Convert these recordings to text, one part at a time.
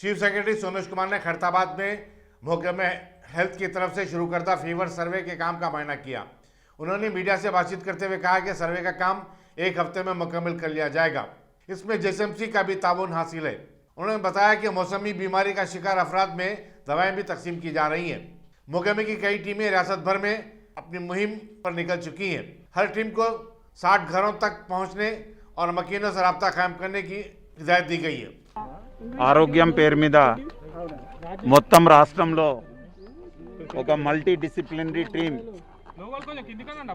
Chief secretary Somesh Kumar ने खैरताबाद में महकमे हेल्थ की तरफ से शुरू करता फीवर सर्वे के काम का मुआयना किया। उन्होंने मीडिया से बातचीत करते हुए कहा कि सर्वे का काम 1 हफ्ते में मुकम्मल कर लिया जाएगा। इसमें जेएसएमसी का भी ताउन हासिल है। उन्होंने बताया कि मौसमी बीमारी का शिकार अफराद में दवाएं भी तकसीम की जा रही हैं। महकमे की कई टीमें रियासत भर में अपनी मुहिम पर निकल चुकी हैं। हर टीम को 60 घरों तक पहुंचने और मकीनों से रब्ता कायम करने की हिदायत दी गई है। ఆరోగ్యం పేరు మీద మొత్తం రాష్ట్రంలో ఒక మల్టీ డిసిప్లినరీ టీం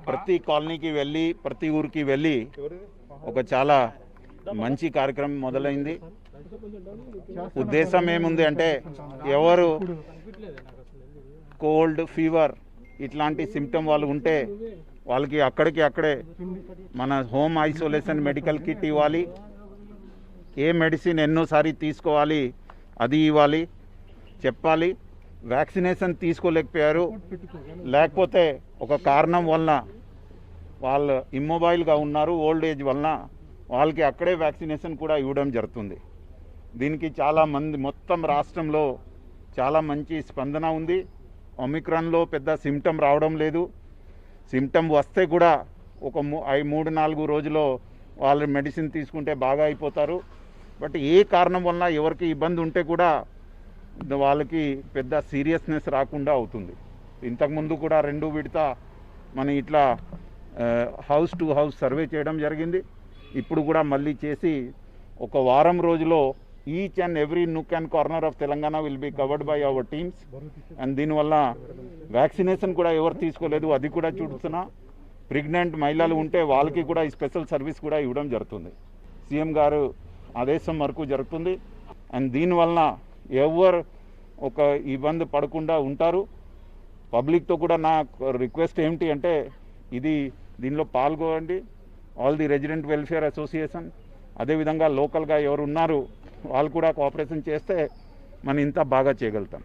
ప్రతి కాలనీకి వెళ్ళి ప్రతి ఊరికి వెళ్ళి ఒక చాలా మంచి కార్యక్రమం మొదలైంది. ఉద్దేశం ఏముంది అంటే ఎవరు కోల్డ్ ఫీవర్ ఇట్లాంటి సిమ్టమ్ వాళ్ళు ఉంటే వాళ్ళకి అక్కడికి అక్కడే మన హోమ్ ఐసోలేషన్ మెడికల్ కిట్ ఇవ్వాలి. ఏ మెడిసిన్ ఎన్నోసారి తీసుకోవాలి అది ఇవ్వాలి చెప్పాలి. వ్యాక్సినేషన్ తీసుకోలేకపోయారు లేకపోతే ఒక కారణం వలన వాళ్ళు ఇమ్మొబైల్గా ఉన్నారు ఓల్డ్ ఏజ్ వలన వాళ్ళకి అక్కడే వ్యాక్సినేషన్ కూడా ఇవ్వడం జరుగుతుంది. దీనికి చాలామంది మొత్తం రాష్ట్రంలో చాలా మంచి స్పందన ఉంది. ఒమిక్రాన్లో పెద్ద సిమ్టమ్ రావడం లేదు. సిమ్టమ్ వస్తే కూడా ఒక 3-4 రోజుల్లో వాళ్ళు మెడిసిన్ తీసుకుంటే బాగా అయిపోతారు. బట్ ఏ కారణం వలన ఎవరికి ఇబ్బంది ఉంటే కూడా వాళ్ళకి పెద్ద సీరియస్నెస్ రాకుండా అవుతుంది. ఇంతకుముందు కూడా 2 విడత మన ఇట్లా హౌస్ టు హౌస్ సర్వే చేయడం జరిగింది. ఇప్పుడు కూడా మళ్ళీ చేసి ఒక వారం రోజులో each and every nook and corner of Telangana will be covered by our teams. And దీనివల్ల వ్యాక్సినేషన్ కూడా ఎవరు తీసుకోలేదు అది కూడా చూస్తున్నా. ప్రెగ్నెంట్ మహిళలు ఉంటే వాళ్ళకి కూడా ఈ స్పెషల్ సర్వీస్ కూడా ఇవ్వడం జరుగుతుంది. సీఎం గారు ఆదేశం వరకు జరుగుతుంది. అండ్ దీనివలన ఎవరు ఒక ఇబ్బంది పడకుండా ఉంటారు. పబ్లిక్తో కూడా నా రిక్వెస్ట్ ఏమిటి అంటే దీనిలో పాల్గొనండి. All the resident welfare association అదేవిధంగా లోకల్గా ఎవరు ఉన్నారు వాళ్ళు కూడా కోఆపరేషన్ చేస్తే మనం ఇంత బాగా చేయగలుగుతాం.